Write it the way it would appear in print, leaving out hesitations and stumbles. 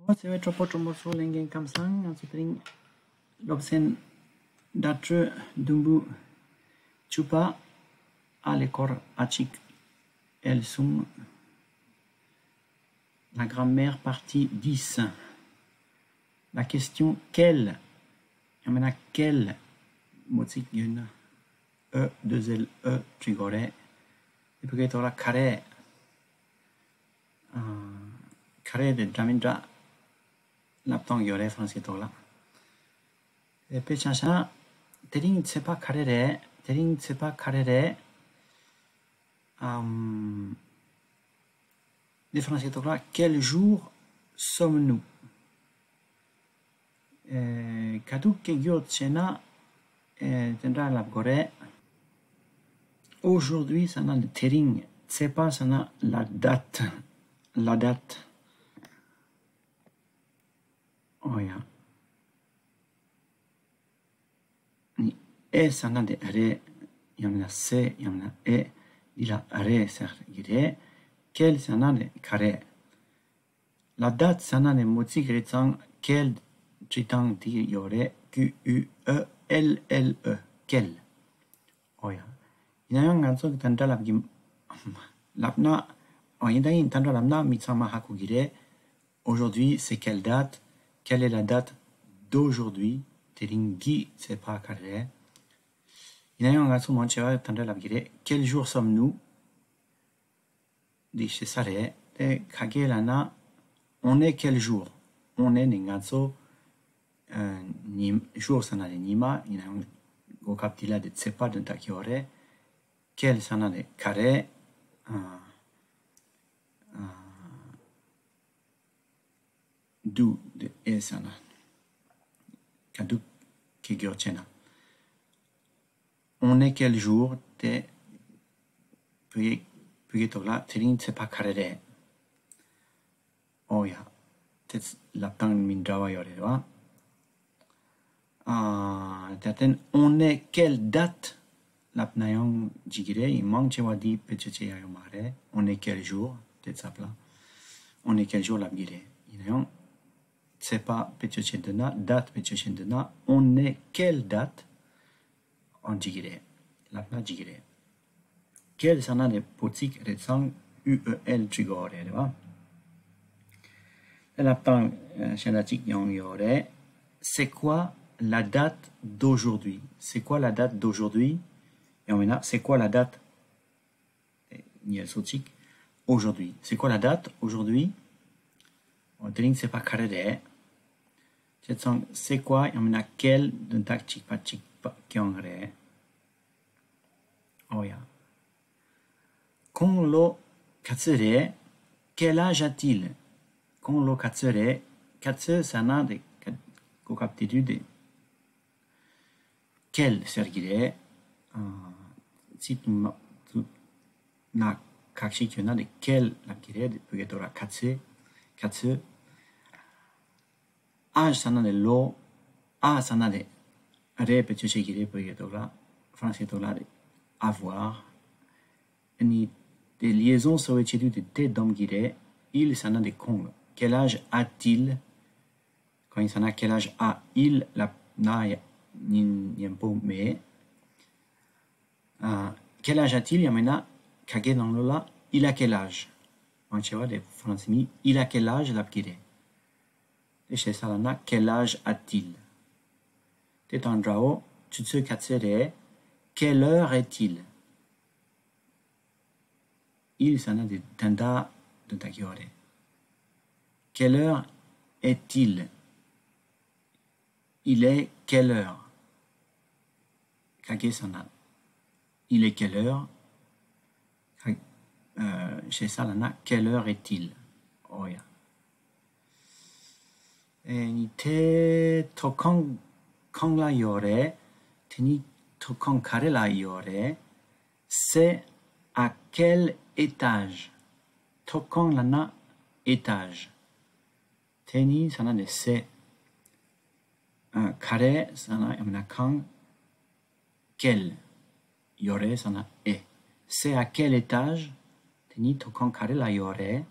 C'est vrai, trop morceau lengen kamsang, en sitring l'obscène d'atre dumbu chupa à l'écor achik el sum. La grammaire partie 10. La question quel, il y a quel motsik yun e 2 l e trigore et puis il y a carré carré de dramindra laptang yore français tola et puis chacha tering c'est pas carré tering c'est pas carré les français tola quel jour sommes-nous kaduk ke gyot chena tendra la gore aujourd'hui ça n'a le tering c'est pas ça n'a la date oh ya ni e ça n'a de re yamna se yamna e il a re ser gire quel ça n'a de carré la date ça n'a de moti gretsang quel tritang di yore q u e l l e quel oh ya inayang ganso tanda labgi lapna oh inayang tanda labna mitsama hakugire aujourd'hui c'est quelle date quelle est la date d'aujourd'hui teringi c'est pas carré inayang ganso monchewa tanda labgire quel jour sommes-nous dice sare te kagelana on est quel jour on est ninganso ni jour sana de nima inayang go kaptila de tsepa de takiore quel sana de carré du de esana kaduk kigyorchena on est quel jour te puis tola tering c'est pas carré oh ya te laptang mindrawa yore wa taten on est quelle date lapnayong jigire imang chewa di pecheche yomare on est quel jour te sapla on est quel jour labgire inayong c'est pas pecheche dena date pecheche dena on est quelle date on jigire lapna jigire quel sana de potik retsang uel trigore va laptang shanachik yong yore c'est quoi la date d'aujourd'hui c'est quoi la date d'aujourd'hui et on a c'est quoi la date aujourd'hui c'est quoi la date aujourd'hui on dit c'est pas carré c'est quoi et on a quel d'un tak chik pa kyongre oh ya kon lo katsure quel âge a-t-il kon lo katsure katsu sana de kokaptitude quel sergire si tu na kakshi kyona de quel la kire de pugetora katsu âge sana de lo a sana de re pechuche gire pugetora français tola de avoir ni des liaisons sovechidu de te dom gire il sana de kong quel âge a-t-il quand il sana quel âge a il la na Niempo me quel âge a-t-il Yamena kage dans lola il a quel âge manchewa de francini il a quel âge lapkire et chez salana quel âge a-t-il tetandrao tutsu katsere quelle heure est-il il sana de tanda de takiore quelle heure est-il il est quelle heure Kage-sana. Il est quelle heure chez Salana, quelle heure est-il oh ya ni te tokong la yore teni tokong kare la yore c'est à quel étage tokong lana étage teni sana de c'est kare sana yamna kang quel yore sana e c'est à quel étage teni tokong kare la yore